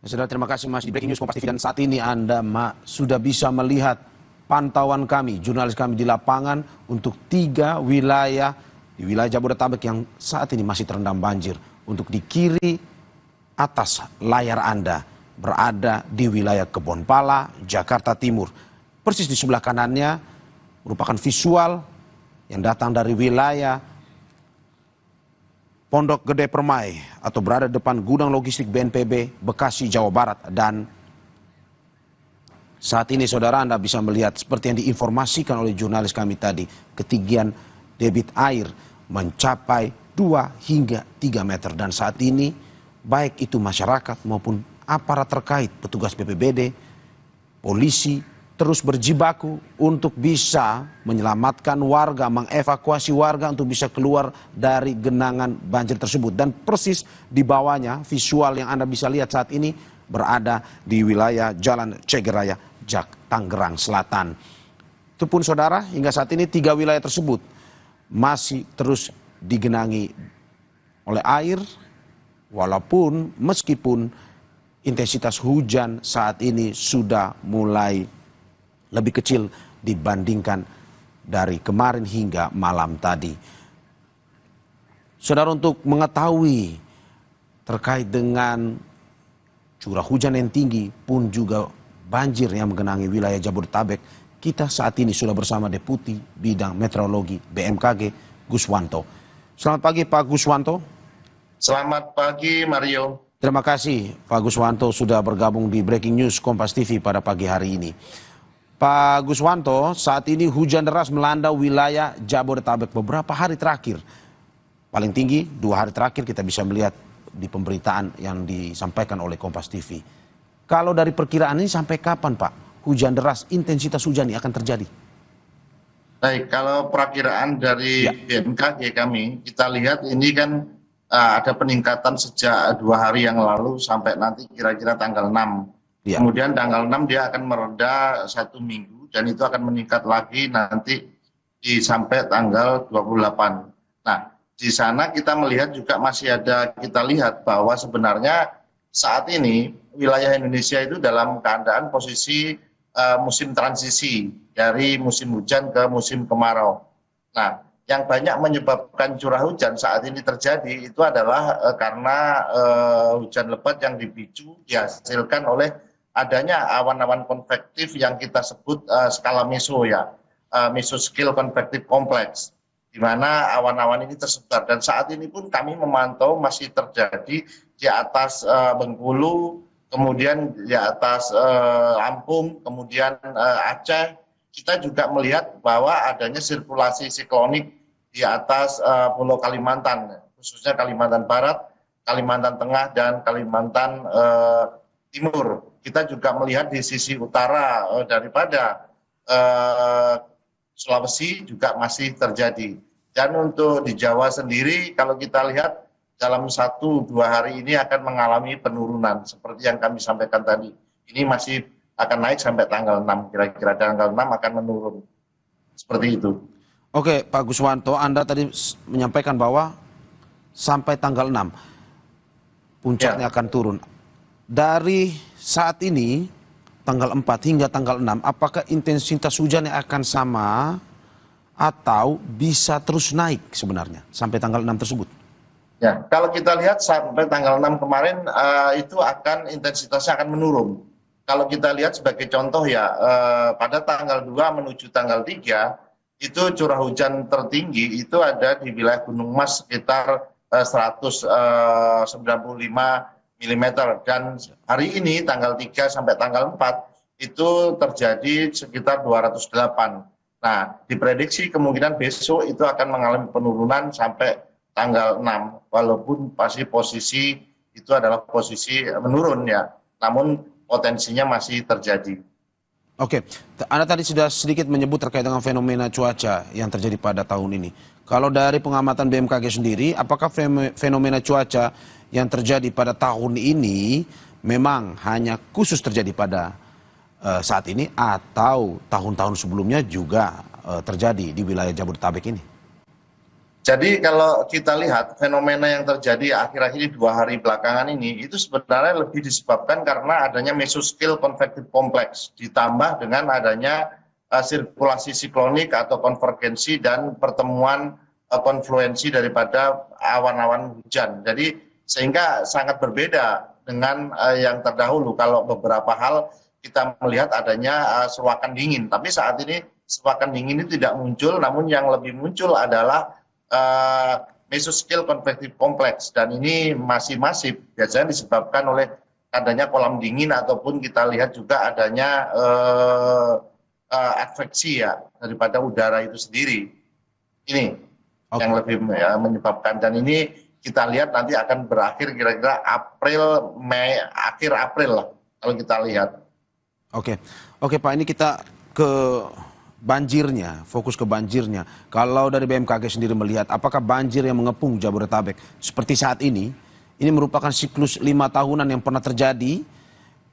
Saudara, terima kasih Mas di Breaking News Kompas TV, dan saat ini Anda sudah bisa melihat pantauan kami, jurnalis kami di lapangan untuk 3 wilayah di wilayah Jabodetabek yang saat ini masih terendam banjir. Untuk di kiri atas layar Anda berada di wilayah Kebonpala, Jakarta Timur. Persis di sebelah kanannya merupakan visual yang datang dari wilayah Pondok Gede Permai atau berada depan gudang logistik BNPB Bekasi, Jawa Barat. Dan saat ini saudara, Anda bisa melihat seperti yang diinformasikan oleh jurnalis kami tadi, ketinggian debit air mencapai 2 hingga 3 meter. Dan saat ini baik itu masyarakat maupun aparat terkait, petugas BPBD, polisi, terus berjibaku untuk bisa menyelamatkan warga, mengevakuasi warga untuk bisa keluar dari genangan banjir tersebut. Dan persis di bawahnya visual yang Anda bisa lihat saat ini berada di wilayah Jalan Cegeraya, Tangerang Selatan. Itu pun saudara, hingga saat ini 3 wilayah tersebut masih terus digenangi oleh air, walaupun meskipun intensitas hujan saat ini sudah mulai lebih kecil dibandingkan dari kemarin hingga malam tadi. Saudara, untuk mengetahui terkait dengan curah hujan yang tinggi pun juga banjir yang menggenangi wilayah Jabodetabek, kita saat ini sudah bersama Deputi Bidang Meteorologi BMKG, Guswanto. Selamat pagi Pak Guswanto. Selamat pagi Mario. Terima kasih Pak Guswanto sudah bergabung di Breaking News Kompas TV pada pagi hari ini. Pak Guswanto, saat ini hujan deras melanda wilayah Jabodetabek beberapa hari terakhir. Paling tinggi 2 hari terakhir kita bisa melihat di pemberitaan yang disampaikan oleh Kompas TV. Kalau dari perkiraan ini sampai kapan Pak hujan deras, intensitas hujan ini akan terjadi? Baik, kalau perakiraan dari BMKG kami, kita lihat ini kan ada peningkatan sejak 2 hari yang lalu sampai nanti kira-kira tanggal 6. Ya. Kemudian tanggal 6 dia akan mereda 1 minggu dan itu akan meningkat lagi nanti sampai tanggal 28. Nah, di sana kita melihat juga masih ada, kita lihat bahwa sebenarnya saat ini wilayah Indonesia itu dalam keadaan posisi musim transisi dari musim hujan ke musim kemarau. Nah, yang banyak menyebabkan curah hujan saat ini terjadi itu adalah karena hujan lebat yang dihasilkan oleh adanya awan-awan konvektif yang kita sebut skala meso ya, mesoscale convective complex, di mana awan-awan ini tersebar. Dan saat ini pun kami memantau masih terjadi di atas Bengkulu, kemudian di atas Lampung, kemudian Aceh. Kita juga melihat bahwa adanya sirkulasi siklonik di atas Pulau Kalimantan, khususnya Kalimantan Barat, Kalimantan Tengah, dan Kalimantan Timur. Kita juga melihat di sisi utara daripada Sulawesi juga masih terjadi. Dan untuk di Jawa sendiri, kalau kita lihat dalam 1-2 hari ini akan mengalami penurunan seperti yang kami sampaikan tadi. Ini masih akan naik sampai tanggal 6, kira-kira tanggal 6 akan menurun. Seperti itu. Oke Pak Guswanto, Anda tadi menyampaikan bahwa sampai tanggal 6 puncaknya akan turun. Dari saat ini, tanggal 4 hingga tanggal 6, apakah intensitas hujannya akan sama atau bisa terus naik sebenarnya sampai tanggal 6 tersebut? Ya, kalau kita lihat sampai tanggal 6 kemarin itu akan intensitasnya akan menurun. Kalau kita lihat sebagai contoh ya, pada tanggal 2 menuju tanggal 3, itu curah hujan tertinggi itu ada di wilayah Gunung Mas sekitar 195 mm, dan hari ini tanggal 3 sampai tanggal 4 itu terjadi sekitar 208. Nah, diprediksi kemungkinan besok itu akan mengalami penurunan sampai tanggal 6, walaupun pasti posisi itu adalah posisi menurun ya, namun potensinya masih terjadi. Oke, Anda tadi sudah sedikit menyebut terkait dengan fenomena cuaca yang terjadi pada tahun ini. Kalau dari pengamatan BMKG sendiri, apakah fenomena cuaca yang terjadi pada tahun ini memang hanya khusus terjadi pada saat ini atau tahun-tahun sebelumnya juga terjadi di wilayah Jabodetabek ini? Jadi kalau kita lihat fenomena yang terjadi akhir-akhir ini 2 hari belakangan ini, itu sebenarnya lebih disebabkan karena adanya mesoscale convective complex, ditambah dengan adanya sirkulasi siklonik atau konvergensi dan pertemuan konfluensi daripada awan-awan hujan. Jadi sehingga sangat berbeda dengan yang terdahulu. Kalau beberapa hal kita melihat adanya sewakan dingin, tapi saat ini sewakan dingin ini tidak muncul, namun yang lebih muncul adalah mesoscale convective complex, dan ini masih masif, biasanya disebabkan oleh adanya kolam dingin ataupun kita lihat juga adanya adveksi ya daripada udara itu sendiri. Ini yang lebih menyebabkan, dan ini kita lihat nanti akan berakhir kira-kira April, Mei, akhir April lah kalau kita lihat. Oke, Pak, ini kita ke banjirnya, fokus ke banjirnya. Kalau dari BMKG sendiri melihat, apakah banjir yang mengepung Jabodetabek seperti saat ini merupakan siklus 5 tahunan yang pernah terjadi?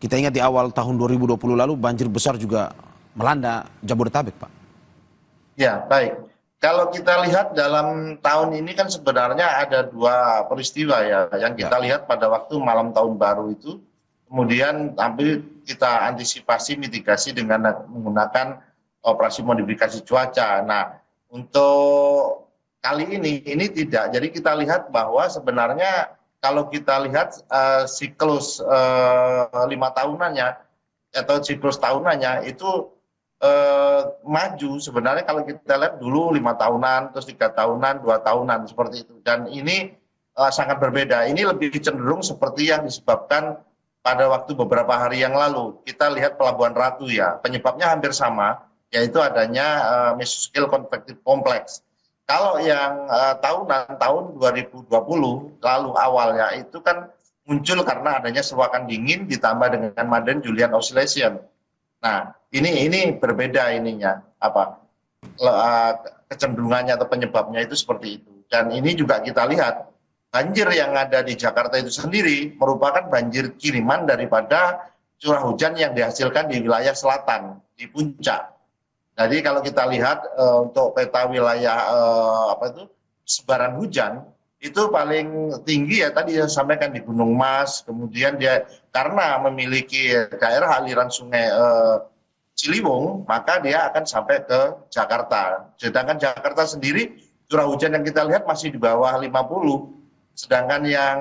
Kita ingat di awal tahun 2020 lalu banjir besar juga melanda Jabodetabek, Pak. Ya, baik. Kalau kita lihat dalam tahun ini kan sebenarnya ada 2 peristiwa ya, yang kita lihat pada waktu malam tahun baru itu, kemudian tampil kita antisipasi mitigasi dengan menggunakan operasi modifikasi cuaca. Nah, untuk kali ini tidak. Jadi kita lihat bahwa sebenarnya kalau kita lihat siklus 5 tahunannya atau siklus tahunannya itu maju sebenarnya. Kalau kita lihat dulu 5 tahunan, terus 3 tahunan, 2 tahunan seperti itu. Dan ini sangat berbeda. Ini lebih cenderung seperti yang disebabkan pada waktu beberapa hari yang lalu. Kita lihat Pelabuhan Ratu ya, penyebabnya hampir sama, yaitu adanya mesoscale convective complex. Kalau yang tahunan tahun 2020 lalu awalnya itu kan muncul karena adanya sewakan dingin ditambah dengan Madden-Julian oscillation. Nah, ini berbeda ininya, kecenderungannya atau penyebabnya itu seperti itu. Dan ini juga kita lihat banjir yang ada di Jakarta itu sendiri merupakan banjir kiriman daripada curah hujan yang dihasilkan di wilayah selatan, di puncak. Jadi kalau kita lihat untuk peta wilayah sebaran hujan itu paling tinggi ya tadi saya sampaikan di Gunung Mas, kemudian dia karena memiliki daerah aliran sungai Ciliwung, maka dia akan sampai ke Jakarta. Sedangkan Jakarta sendiri curah hujan yang kita lihat masih di bawah 50, sedangkan yang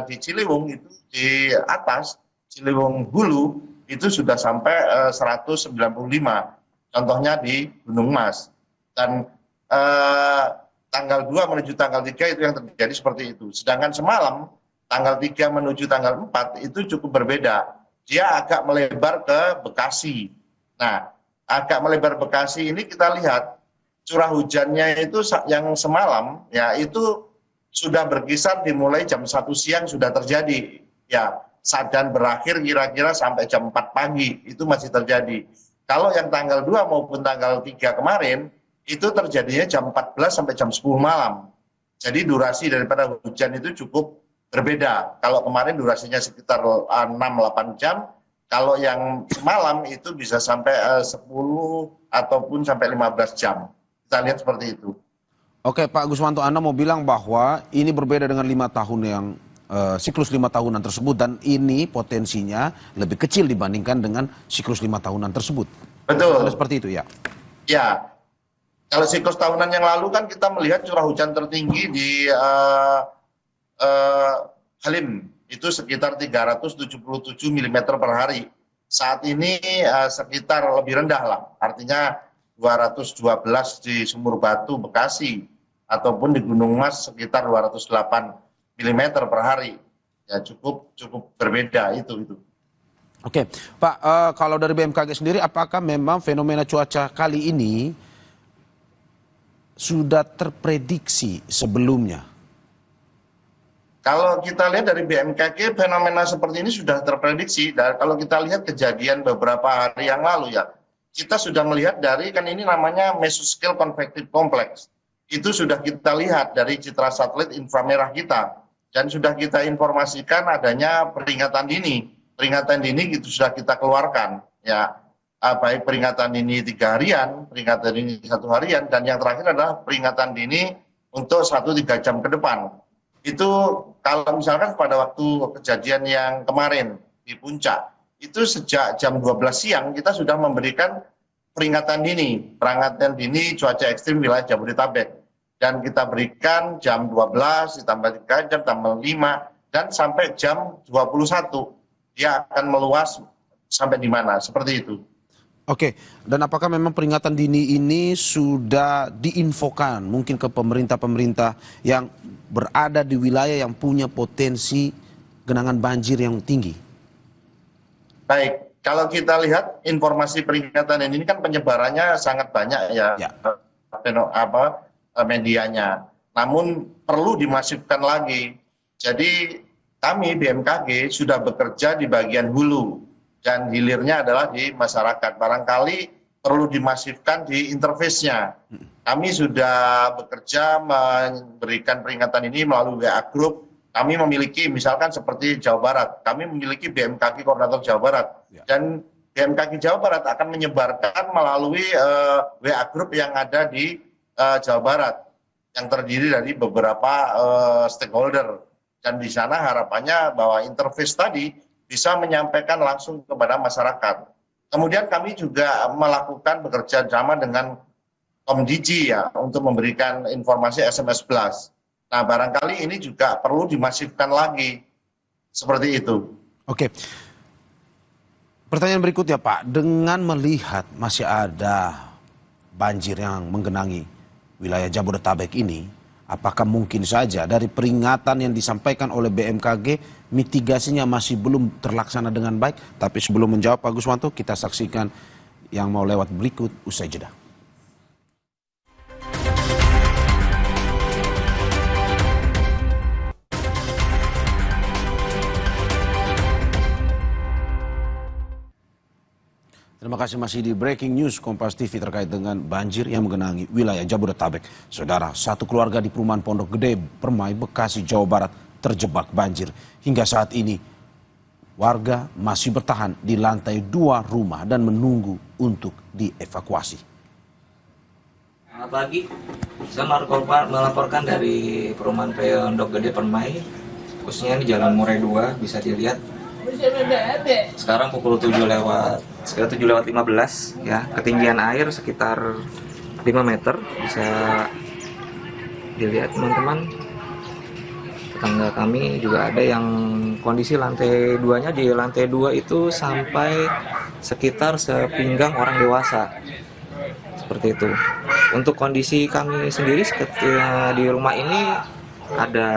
di Ciliwung itu di atas Ciliwung Hulu itu sudah sampai 195. Contohnya di Gunung Mas. Dan tanggal 2 menuju tanggal 3 itu yang terjadi seperti itu. Sedangkan semalam tanggal 3 menuju tanggal 4 itu cukup berbeda. Dia agak melebar ke Bekasi. Nah, agak melebar Bekasi ini kita lihat curah hujannya itu yang semalam ya itu sudah berkisar dimulai jam 1 siang sudah terjadi. Ya, dan berakhir kira-kira sampai jam 4 pagi itu masih terjadi. Kalau yang tanggal 2 maupun tanggal 3 kemarin, itu terjadinya jam 14 sampai jam 10 malam. Jadi durasi daripada hujan itu cukup berbeda. Kalau kemarin durasinya sekitar 6-8 jam, kalau yang semalam itu bisa sampai 10 ataupun sampai 15 jam. Kita lihat seperti itu. Oke, Pak Guswanto, Anda mau bilang bahwa ini berbeda dengan 5 tahun yang siklus 5 tahunan tersebut, dan ini potensinya lebih kecil dibandingkan dengan siklus 5 tahunan tersebut. Betul. Seperti itu ya? Ya. Kalau siklus tahunan yang lalu kan kita melihat curah hujan tertinggi di Halim itu sekitar 377 mm per hari. Saat ini sekitar lebih rendah lah, artinya 212 di Sumur Batu, Bekasi, ataupun di Gunung Mas sekitar 208 mm per hari. Ya cukup berbeda itu. Oke, Pak, kalau dari BMKG sendiri, apakah memang fenomena cuaca kali ini sudah terprediksi sebelumnya? Kalau kita lihat dari BMKG, fenomena seperti ini sudah terprediksi. Dan kalau kita lihat kejadian beberapa hari yang lalu ya, kita sudah melihat dari, kan ini namanya mesoscale convective complex. Itu sudah kita lihat dari citra satelit inframerah kita. Dan sudah kita informasikan adanya peringatan dini. Peringatan dini itu sudah kita keluarkan. Ya, baik peringatan dini 3 harian, peringatan dini 1 harian, dan yang terakhir adalah peringatan dini untuk 1-3 jam ke depan. Itu kalau misalkan pada waktu kejadian yang kemarin di Puncak, itu sejak jam 12 siang kita sudah memberikan peringatan dini cuaca ekstrim wilayah Jabodetabek. Dan kita berikan jam 12 ditambah 3 jam, tambah 5, dan sampai jam 21. Dia akan meluas sampai di mana, seperti itu. Oke, dan apakah memang peringatan dini ini sudah diinfokan mungkin ke pemerintah-pemerintah yang berada di wilayah yang punya potensi genangan banjir yang tinggi? Baik, kalau kita lihat informasi peringatan ini kan penyebarannya sangat banyak ya. Medianya. Namun perlu dimasifkan lagi. Jadi kami BMKG sudah bekerja di bagian hulu dan hilirnya adalah di masyarakat. Barangkali perlu dimasifkan di interface-nya. Kami sudah bekerja memberikan peringatan ini melalui WA Group. Kami memiliki misalkan seperti Jawa Barat, kami memiliki BMKG Koordinator Jawa Barat. Dan BMKG Jawa Barat akan menyebarkan melalui WA Group yang ada di Jawa Barat, yang terdiri dari beberapa stakeholder. Dan di sana harapannya bahwa interface tadi bisa menyampaikan langsung kepada masyarakat. Kemudian kami juga melakukan bekerja sama dengan Komdigi ya untuk memberikan informasi SMS Blast. Nah barangkali ini juga perlu dimasifkan lagi seperti itu. Oke. Pertanyaan berikutnya Pak, dengan melihat masih ada banjir yang menggenangi wilayah Jabodetabek ini, apakah mungkin saja dari peringatan yang disampaikan oleh BMKG mitigasinya masih belum terlaksana dengan baik? Tapi sebelum menjawab Pak Guswanto, kita saksikan yang mau lewat berikut usai jeda. Terima kasih masih di Breaking News Kompas TV terkait dengan banjir yang menggenangi wilayah Jabodetabek. Saudara, satu keluarga di perumahan Pondok Gede, Permai, Bekasi, Jawa Barat terjebak banjir. Hingga saat ini, warga masih bertahan di lantai 2 rumah dan menunggu untuk dievakuasi. Selamat pagi, saya melaporkan dari perumahan Pondok Gede Permai, khususnya di Jalan Murai 2, bisa dilihat. Sekarang pukul 7:15 ya, ketinggian air sekitar 5 meter, bisa dilihat teman-teman. Tetangga kami juga ada yang kondisi lantai 2-nya, di lantai 2 itu sampai sekitar sepinggang orang dewasa, seperti itu. Untuk kondisi kami sendiri di rumah ini ada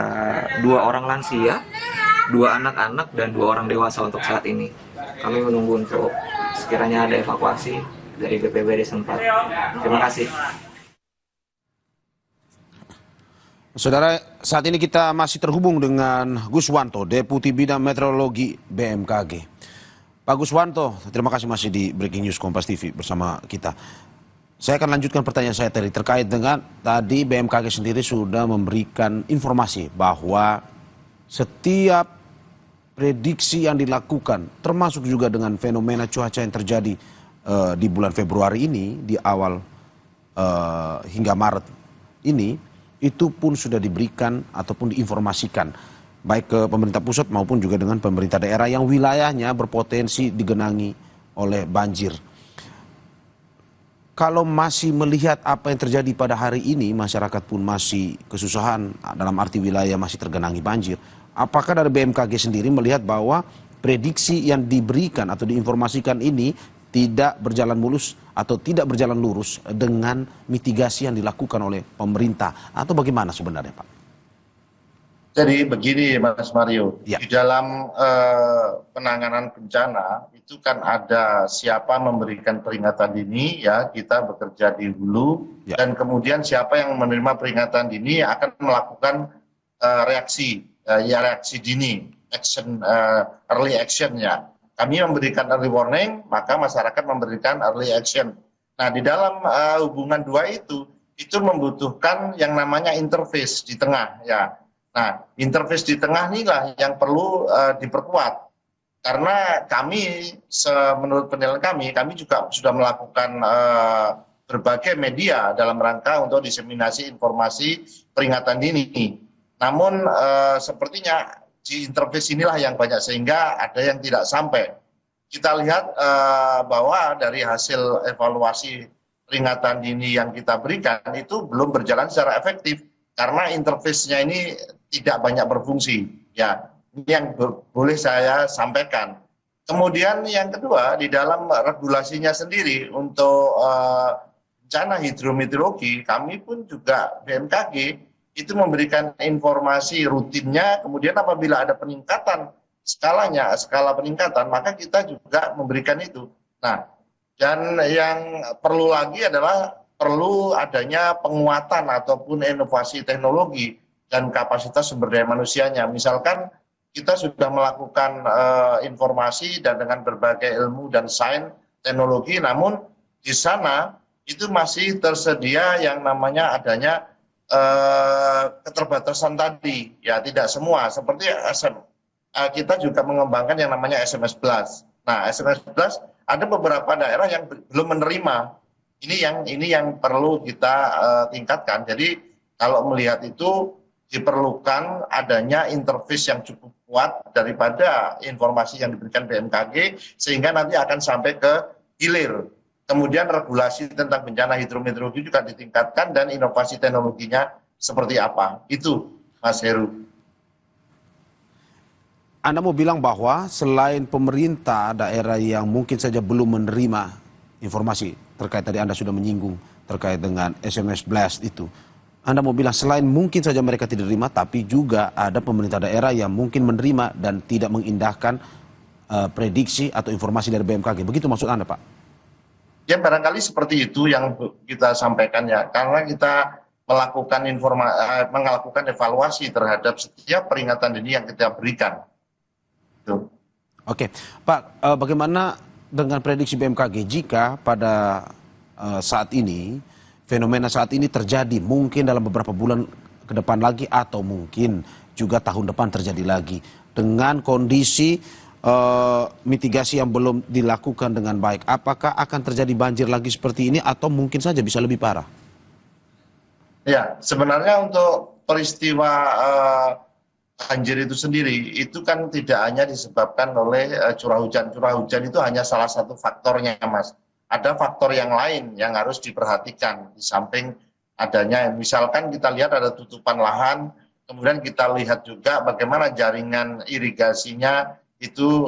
2 orang lansia, 2 anak-anak, dan 2 orang dewasa untuk saat ini. Kami menunggu untuk sekiranya ada evakuasi dari BPBD setempat. Terima kasih. Saudara, saat ini kita masih terhubung dengan Guswanto, Deputi Bidang Meteorologi BMKG. Pak Guswanto, terima kasih masih di Breaking News Kompas TV bersama kita. Saya akan lanjutkan pertanyaan saya tadi terkait dengan tadi BMKG sendiri sudah memberikan informasi bahwa setiap prediksi yang dilakukan, termasuk juga dengan fenomena cuaca yang terjadi di bulan Februari ini, di awal hingga Maret ini, itu pun sudah diberikan ataupun diinformasikan, baik ke pemerintah pusat maupun juga dengan pemerintah daerah yang wilayahnya berpotensi digenangi oleh banjir. Kalau masih melihat apa yang terjadi pada hari ini, masyarakat pun masih kesusahan, dalam arti wilayah masih tergenangi banjir. Apakah dari BMKG sendiri melihat bahwa prediksi yang diberikan atau diinformasikan ini tidak berjalan mulus atau tidak berjalan lurus dengan mitigasi yang dilakukan oleh pemerintah, atau bagaimana sebenarnya Pak? Jadi begini Mas Mario, Ya. di dalam penanganan bencana itu kan ada siapa memberikan peringatan dini, ya kita bekerja di hulu, Ya. dan kemudian siapa yang menerima peringatan dini akan melakukan reaksi dini, early action ya. Kami memberikan early warning, maka masyarakat memberikan early action. Nah di dalam hubungan dua itu membutuhkan yang namanya interface di tengah ya. Nah, interface di tengah inilah yang perlu diperkuat. Karena kami, menurut penilaian kami juga sudah melakukan berbagai media dalam rangka untuk diseminasi informasi peringatan dini. Namun sepertinya di interface inilah yang banyak sehingga ada yang tidak sampai. Kita lihat bahwa dari hasil evaluasi peringatan dini yang kita berikan itu belum berjalan secara efektif karena interface-nya ini tidak banyak berfungsi. Ya, ini yang boleh saya sampaikan. Kemudian yang kedua, di dalam regulasinya sendiri untuk bencana hidrometeorologi, kami pun juga BMKG itu memberikan informasi rutinnya, kemudian apabila ada peningkatan skalanya, skala peningkatan, maka kita juga memberikan itu. Nah, dan yang perlu lagi adalah perlu adanya penguatan ataupun inovasi teknologi dan kapasitas sumber daya manusianya. Misalkan kita sudah melakukan informasi dan dengan berbagai ilmu dan sains teknologi, namun di sana itu masih tersedia yang namanya adanya keterbatasan tadi, ya tidak semua. Seperti kita juga mengembangkan yang namanya SMS Blast. Nah, SMS Blast ada beberapa daerah yang belum menerima. Ini yang perlu kita tingkatkan. Jadi kalau melihat itu diperlukan adanya interface yang cukup kuat daripada informasi yang diberikan BMKG sehingga nanti akan sampai ke hilir. Kemudian regulasi tentang bencana hidrometeorologi juga ditingkatkan dan inovasi teknologinya seperti apa. Itu Mas Heru. Anda mau bilang bahwa selain pemerintah daerah yang mungkin saja belum menerima informasi terkait tadi Anda sudah menyinggung terkait dengan SMS Blast itu. Anda mau bilang selain mungkin saja mereka tidak terima, tapi juga ada pemerintah daerah yang mungkin menerima dan tidak mengindahkan prediksi atau informasi dari BMKG. Begitu maksud Anda, Pak? Ya barangkali seperti itu yang kita sampaikan ya. Karena kita melakukan evaluasi terhadap setiap peringatan dini yang kita berikan. Tuh. Oke, Pak, bagaimana dengan prediksi BMKG jika pada saat ini fenomena saat ini terjadi mungkin dalam beberapa bulan ke depan lagi atau mungkin juga tahun depan terjadi lagi dengan kondisi mitigasi yang belum dilakukan dengan baik, apakah akan terjadi banjir lagi seperti ini atau mungkin saja bisa lebih parah? Ya, sebenarnya untuk peristiwa banjir itu sendiri itu kan tidak hanya disebabkan oleh curah hujan. Curah hujan itu hanya salah satu faktornya, Mas. Ada faktor yang lain yang harus diperhatikan di samping adanya. Misalkan kita lihat ada tutupan lahan, kemudian kita lihat juga bagaimana jaringan irigasinya itu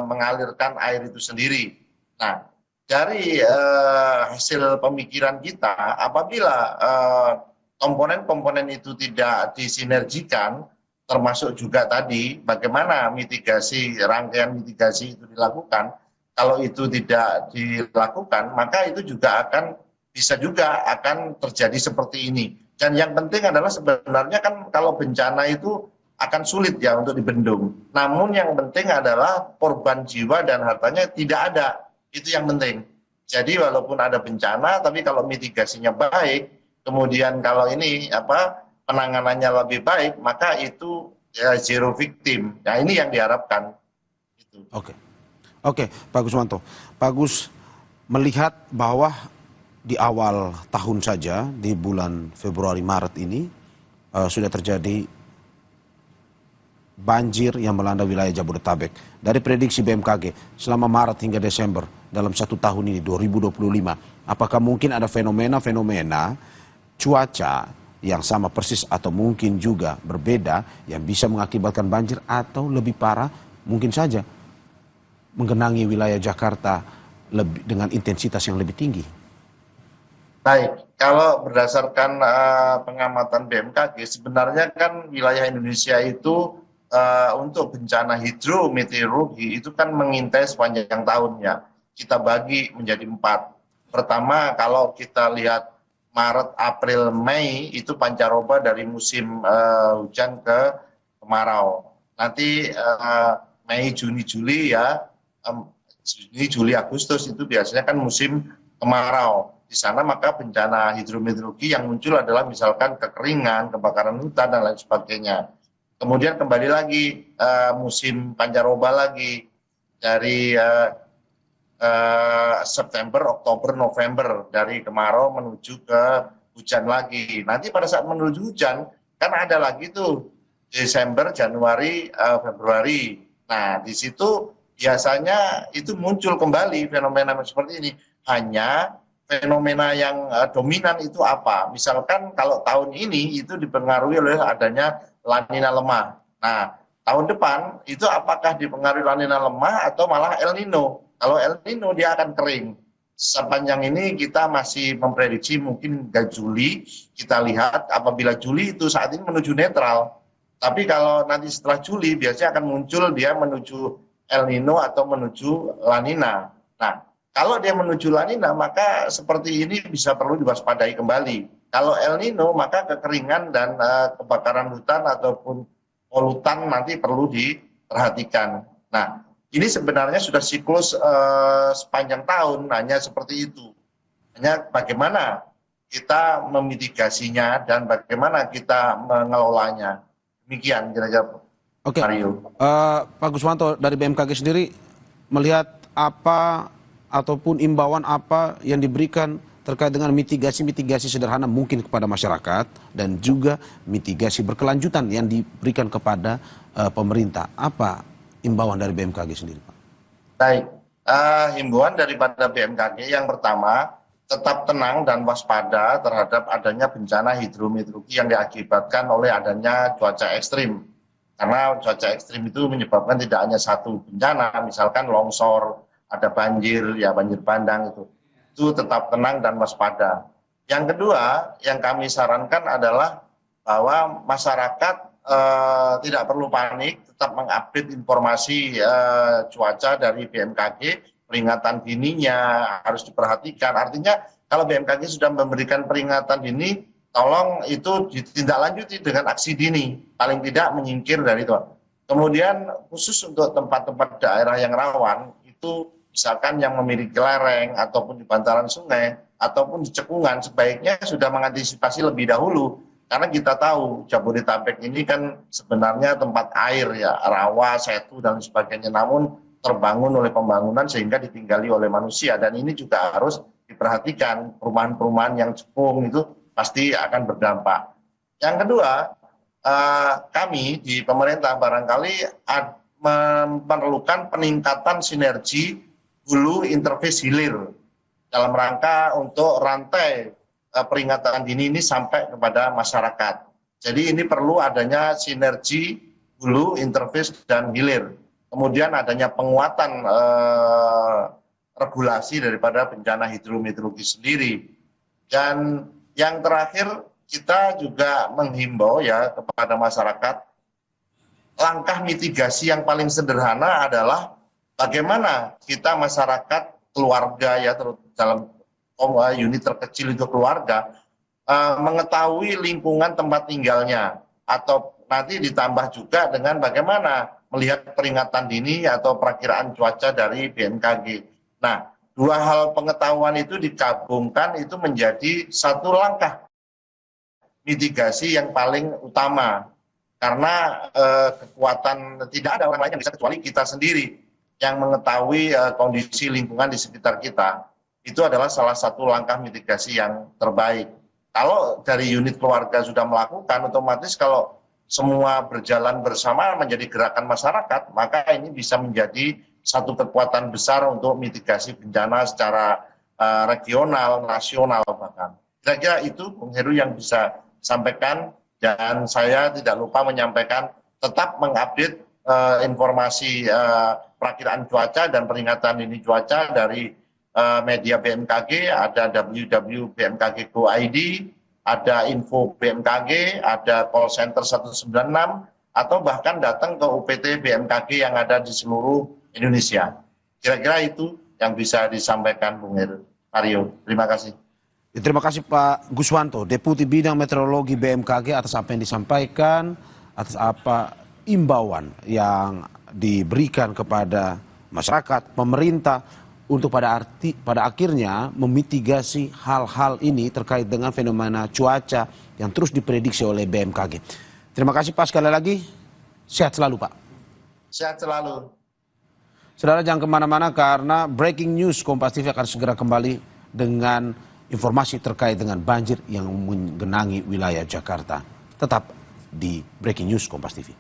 mengalirkan air itu sendiri. Nah, dari hasil pemikiran kita, apabila komponen-komponen itu tidak disinergikan, termasuk juga tadi bagaimana mitigasi, rangkaian mitigasi itu dilakukan. Kalau itu tidak dilakukan, maka itu juga bisa juga akan terjadi seperti ini. Dan yang penting adalah sebenarnya kan kalau bencana itu akan sulit ya untuk dibendung. Namun yang penting adalah korban jiwa dan hartanya tidak ada. Itu yang penting. Jadi walaupun ada bencana, tapi kalau mitigasinya baik, kemudian kalau ini penanganannya lebih baik, maka itu ya, zero victim. Nah ini yang diharapkan. Gitu. Oke, Pak Guswanto. Pak Gus melihat bahwa di awal tahun saja, di bulan Februari Maret ini, sudah terjadi banjir yang melanda wilayah Jabodetabek. Dari prediksi BMKG, selama Maret hingga Desember dalam 1 tahun ini, 2025, apakah mungkin ada fenomena-fenomena cuaca yang sama persis atau mungkin juga berbeda yang bisa mengakibatkan banjir atau lebih parah mungkin saja menggenangi wilayah Jakarta dengan intensitas yang lebih tinggi? Baik, kalau berdasarkan pengamatan BMKG, sebenarnya kan wilayah Indonesia itu untuk bencana hidrometeorologi itu kan mengintai sepanjang tahunnya. Kita bagi menjadi 4. Pertama, kalau kita lihat Maret, April, Mei itu pancaroba dari musim hujan ke kemarau. Nanti Mei, Juni, Juli ya, Juni, Juli, Agustus itu biasanya kan musim kemarau. Di sana maka bencana hidrometeorologi yang muncul adalah misalkan kekeringan, kebakaran hutan dan lain sebagainya. Kemudian kembali lagi musim pancaroba lagi dari September, Oktober, November, dari kemarau menuju ke hujan lagi. Nanti pada saat menuju hujan kan ada lagi tuh Desember, Januari, Februari. Nah, di situ biasanya itu muncul kembali fenomena seperti ini. Hanya fenomena yang dominan itu apa? Misalkan kalau tahun ini itu dipengaruhi oleh adanya La Nina lemah. Nah, tahun depan itu apakah dipengaruhi La Nina lemah atau malah El Nino? Kalau El Nino dia akan kering. Sepanjang ini kita masih memprediksi mungkin hingga Juli. Kita lihat apabila Juli itu saat ini menuju netral. Tapi kalau nanti setelah Juli biasanya akan muncul dia menuju El Nino atau menuju La Nina. Nah, kalau dia menuju La Nina maka seperti ini bisa perlu diwaspadai kembali. Kalau El Nino maka kekeringan dan kebakaran hutan ataupun polutan nanti perlu diperhatikan. Nah, ini sebenarnya sudah siklus sepanjang tahun, hanya seperti itu. Hanya bagaimana kita memitigasinya dan bagaimana kita mengelolanya. Demikian kira-kira. Oke, Mario. Pak Guswanto dari BMKG sendiri melihat apa ataupun imbauan apa yang diberikan terkait dengan mitigasi-mitigasi sederhana mungkin kepada masyarakat dan juga mitigasi berkelanjutan yang diberikan kepada pemerintah. Apa imbauan dari BMKG sendiri, Pak? Baik, himbauan daripada BMKG yang pertama, tetap tenang dan waspada terhadap adanya bencana hidrometeorologi yang diakibatkan oleh adanya cuaca ekstrim. Karena cuaca ekstrim itu menyebabkan tidak hanya satu bencana, misalkan longsor, ada banjir, ya banjir bandang itu. Itu tetap tenang dan waspada. Yang kedua, yang kami sarankan adalah bahwa masyarakat tidak perlu panik, tetap mengupdate informasi cuaca dari BMKG, peringatan dininya harus diperhatikan. Artinya kalau BMKG sudah memberikan peringatan dini, tolong itu ditindaklanjuti dengan aksi dini, paling tidak menyingkir dari itu. Kemudian khusus untuk tempat-tempat daerah yang rawan, itu misalkan yang memiliki lereng ataupun di bantaran sungai ataupun di cekungan, sebaiknya sudah mengantisipasi lebih dahulu. Karena kita tahu Jabodetabek ini kan sebenarnya tempat air ya, rawa, setu dan sebagainya, namun terbangun oleh pembangunan sehingga ditinggali oleh manusia, dan ini juga harus diperhatikan. Perumahan-perumahan yang cekung itu pasti akan berdampak. Yang kedua, kami di pemerintah barangkali memerlukan peningkatan sinergi hulu interface hilir dalam rangka untuk rantai peringatan dini ini sampai kepada masyarakat. Jadi ini perlu adanya sinergi hulu, interface, dan hilir. Kemudian adanya penguatan regulasi daripada bencana hidrometeorologi sendiri. Dan yang terakhir, kita juga menghimbau ya kepada masyarakat, langkah mitigasi yang paling sederhana adalah bagaimana kita masyarakat keluarga ya dalam unit terkecil itu keluarga mengetahui lingkungan tempat tinggalnya, atau nanti ditambah juga dengan bagaimana melihat peringatan dini atau perakiraan cuaca dari BMKG. Nah, dua hal pengetahuan itu digabungkan itu menjadi satu langkah mitigasi yang paling utama, karena kekuatan tidak ada orang lain yang bisa kecuali kita sendiri yang mengetahui kondisi lingkungan di sekitar kita. Itu adalah salah satu langkah mitigasi yang terbaik. Kalau dari unit keluarga sudah melakukan, otomatis kalau semua berjalan bersama menjadi gerakan masyarakat, maka ini bisa menjadi satu kekuatan besar untuk mitigasi bencana secara regional, nasional bahkan. Kira-kira itu Bung Heru yang bisa sampaikan, dan saya tidak lupa menyampaikan tetap mengupdate informasi perakiraan cuaca dan peringatan dini cuaca dari media BMKG, ada www.bmkg.go.id, ada info BMKG, ada call center 196, atau bahkan datang ke UPT BMKG yang ada di seluruh Indonesia. Kira-kira itu yang bisa disampaikan Bung Heru. Mario, terima kasih. Terima kasih Pak Guswanto, Deputi Bidang Meteorologi BMKG, atas apa yang disampaikan, atas apa imbauan yang diberikan kepada masyarakat, pemerintah, untuk pada akhirnya memitigasi hal-hal ini terkait dengan fenomena cuaca yang terus diprediksi oleh BMKG. Terima kasih Pak sekali lagi, sehat selalu Pak. Sehat selalu. Saudara jangan kemana-mana karena breaking news Kompas TV akan segera kembali dengan informasi terkait dengan banjir yang menggenangi wilayah Jakarta. Tetap di breaking news Kompas TV.